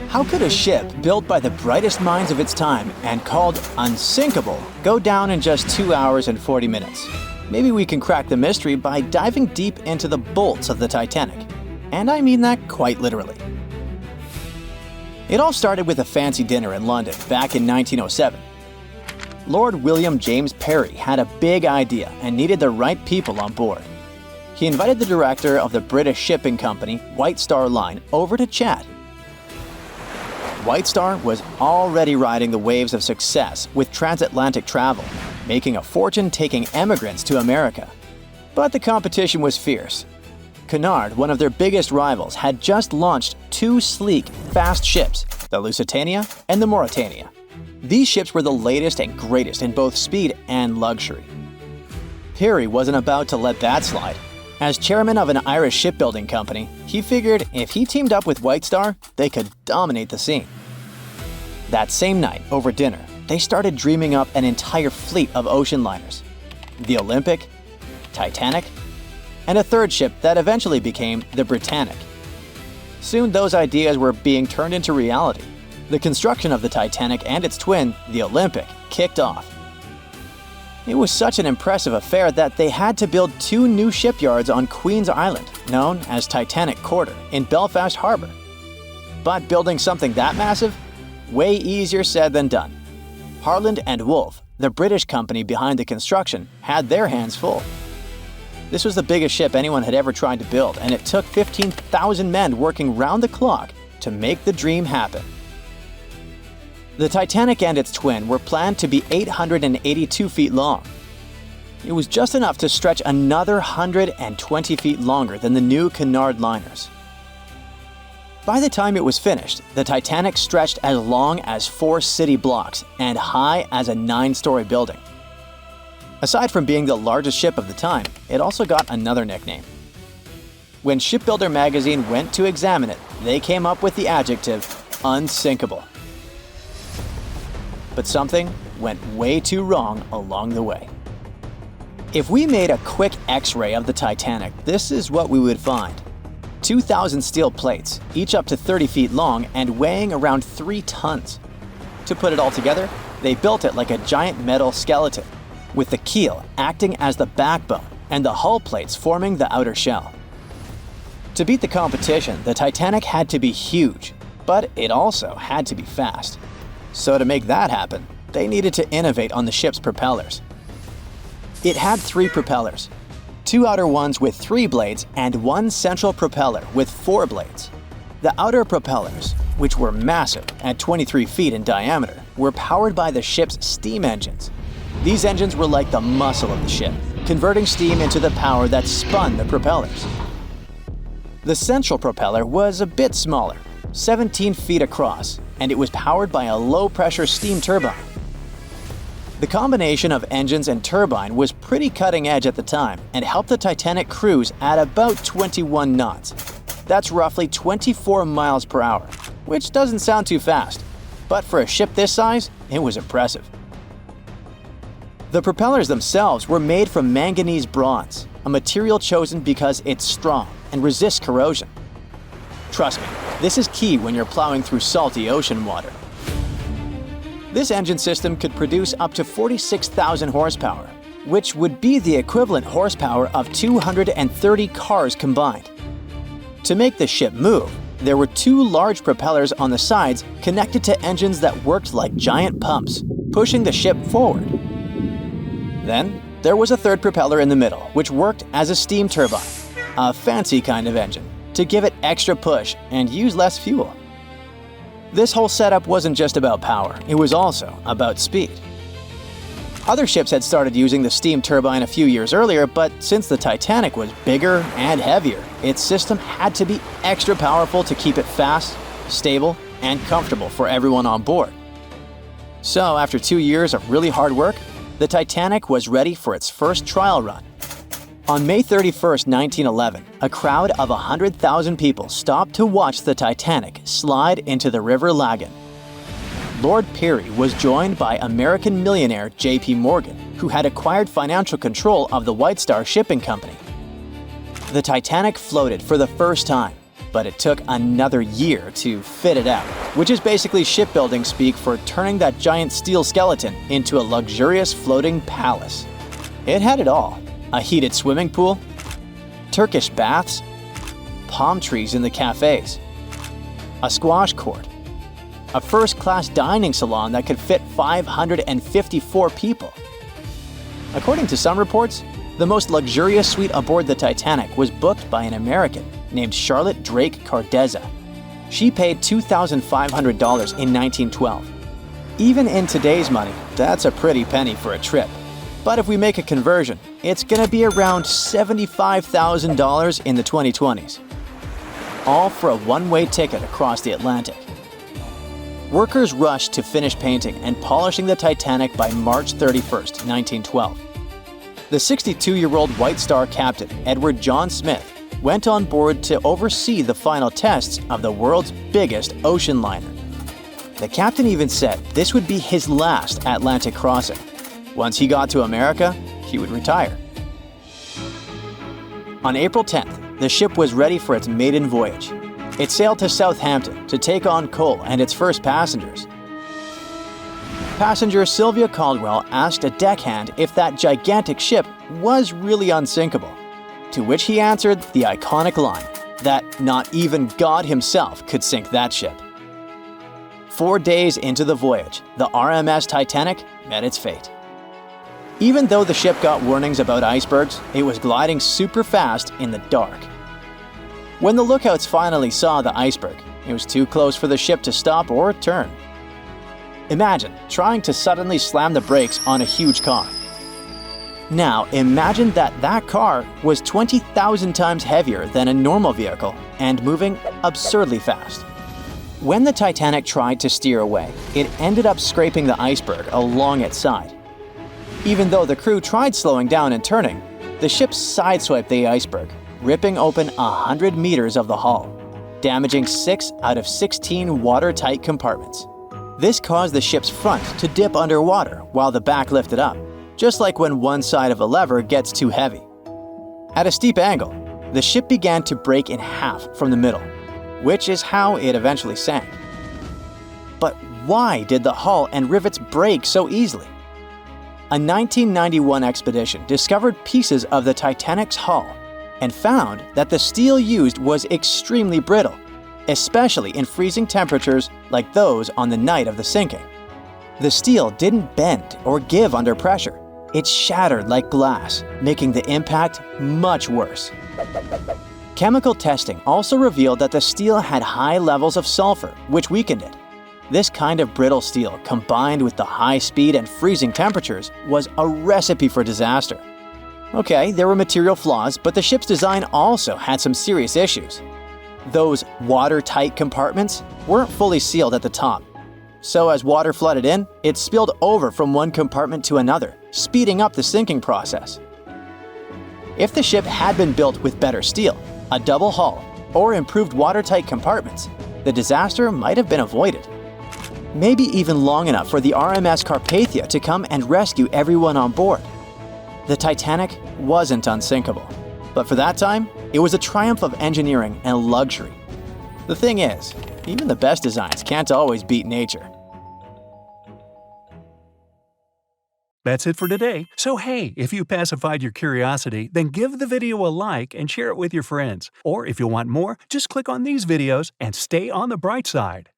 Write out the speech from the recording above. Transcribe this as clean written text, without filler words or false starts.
How could a ship built by the brightest minds of its time and called unsinkable go down in just 2 hours and 40 minutes? Maybe we can crack the mystery by diving deep into the bolts of the Titanic. And I mean that quite literally. It all started with a fancy dinner in London back in 1907. Lord William James Parry had a big idea and needed the right people on board. He invited the director of the British shipping company, White Star Line, over to chat. White Star was already riding the waves of success with transatlantic travel, making a fortune taking emigrants to America. But the competition was fierce. Cunard, one of their biggest rivals, had just launched 2 sleek, fast ships, the Lusitania and the Mauretania. These ships were the latest and greatest in both speed and luxury. Parry wasn't about to let that slide. As chairman of an Irish shipbuilding company, he figured if he teamed up with White Star, they could dominate the scene. That same night, over dinner, they started dreaming up an entire fleet of ocean liners. The Olympic, Titanic, and a third ship that eventually became the Britannic. Soon those ideas were being turned into reality. The construction of the Titanic and its twin, the Olympic, kicked off. It was such an impressive affair that they had to build 2 new shipyards on Queen's Island, known as Titanic Quarter, in Belfast Harbour. But building something that massive? Way easier said than done. Harland and Wolff, the British company behind the construction, had their hands full. This was the biggest ship anyone had ever tried to build, and it took 15,000 men working round the clock to make the dream happen. The Titanic and its twin were planned to be 882 feet long. It was just enough to stretch another 120 feet longer than the new Cunard liners. By the time it was finished, the Titanic stretched as long as 4 city blocks and high as a 9-story building. Aside from being the largest ship of the time, it also got another nickname. When Shipbuilder magazine went to examine it, they came up with the adjective unsinkable. But something went way too wrong along the way. If we made a quick X-ray of the Titanic, this is what we would find. 2,000 steel plates, each up to 30 feet long and weighing around 3 tons. To put it all together, they built it like a giant metal skeleton, with the keel acting as the backbone and the hull plates forming the outer shell. To beat the competition, the Titanic had to be huge, but it also had to be fast. So to make that happen, they needed to innovate on the ship's propellers. It had 3 propellers, 2 outer ones with 3 blades and 1 central propeller with 4 blades. The outer propellers, which were massive at 23 feet in diameter, were powered by the ship's steam engines. These engines were like the muscle of the ship, converting steam into the power that spun the propellers. The central propeller was a bit smaller, 17 feet across, and it was powered by a low-pressure steam turbine. The combination of engines and turbine was pretty cutting edge at the time and helped the Titanic cruise at about 21 knots. That's roughly 24 miles per hour, which doesn't sound too fast, but for a ship this size, it was impressive. The propellers themselves were made from manganese bronze, a material chosen because it's strong and resists corrosion. Trust me, this is key when you're plowing through salty ocean water. This engine system could produce up to 46,000 horsepower, which would be the equivalent horsepower of 230 cars combined. To make the ship move, there were 2 large propellers on the sides connected to engines that worked like giant pumps, pushing the ship forward. Then, there was a 3rd propeller in the middle, which worked as a steam turbine, a fancy kind of engine, to give it extra push and use less fuel. This whole setup wasn't just about power, it was also about speed. Other ships had started using the steam turbine a few years earlier, but since the Titanic was bigger and heavier, its system had to be extra powerful to keep it fast, stable, and comfortable for everyone on board. So after 2 years of really hard work, the Titanic was ready for its first trial run. On May 31, 1911, a crowd of 100,000 people stopped to watch the Titanic slide into the River Lagan. Lord Parry was joined by American millionaire J.P. Morgan, who had acquired financial control of the White Star Shipping Company. The Titanic floated for the first time, but it took another year to fit it out, which is basically shipbuilding speak for turning that giant steel skeleton into a luxurious floating palace. It had it all: a heated swimming pool, Turkish baths, palm trees in the cafes, a squash court, a first-class dining salon that could fit 554 people. According to some reports, the most luxurious suite aboard the Titanic was booked by an American named Charlotte Drake Cardezza. She paid $2,500 in 1912. Even in today's money, that's a pretty penny for a trip. But if we make a conversion, it's gonna be around $75,000 in the 2020s. All for a one-way ticket across the Atlantic. Workers rushed to finish painting and polishing the Titanic by March 31st, 1912. The 62-year-old White Star captain, Edward John Smith, went on board to oversee the final tests of the world's biggest ocean liner. The captain even said this would be his last Atlantic crossing. Once he got to America, he would retire. On April 10th, the ship was ready for its maiden voyage. It sailed to Southampton to take on coal and its first passengers. Passenger Sylvia Caldwell asked a deckhand if that gigantic ship was really unsinkable, to which he answered the iconic line that not even God himself could sink that ship. 4 days into the voyage, the RMS Titanic met its fate. Even though the ship got warnings about icebergs, it was gliding super fast in the dark. When the lookouts finally saw the iceberg, it was too close for the ship to stop or turn. Imagine trying to suddenly slam the brakes on a huge car. Now imagine that car was 20,000 times heavier than a normal vehicle and moving absurdly fast. When the Titanic tried to steer away, it ended up scraping the iceberg along its side. Even though the crew tried slowing down and turning, the ship sideswiped the iceberg, ripping open 100 meters of the hull, damaging 6 out of 16 watertight compartments. This caused the ship's front to dip underwater while the back lifted up, just like when one side of a lever gets too heavy. At a steep angle, the ship began to break in half from the middle, which is how it eventually sank. But why did the hull and rivets break so easily? A 1991 expedition discovered pieces of the Titanic's hull and found that the steel used was extremely brittle, especially in freezing temperatures like those on the night of the sinking. The steel didn't bend or give under pressure. It shattered like glass, making the impact much worse. Chemical testing also revealed that the steel had high levels of sulfur, which weakened it. This kind of brittle steel, combined with the high speed and freezing temperatures, was a recipe for disaster. Okay, there were material flaws, but the ship's design also had some serious issues. Those watertight compartments weren't fully sealed at the top. So as water flooded in, it spilled over from one compartment to another, speeding up the sinking process. If the ship had been built with better steel, a double hull, or improved watertight compartments, the disaster might have been avoided. Maybe even long enough for the RMS Carpathia to come and rescue everyone on board. The Titanic wasn't unsinkable, but for that time, it was a triumph of engineering and luxury. The thing is, even the best designs can't always beat nature. That's it for today. So hey, if you pacified your curiosity, then give the video a like and share it with your friends. Or if you want more, just click on these videos and stay on the bright side.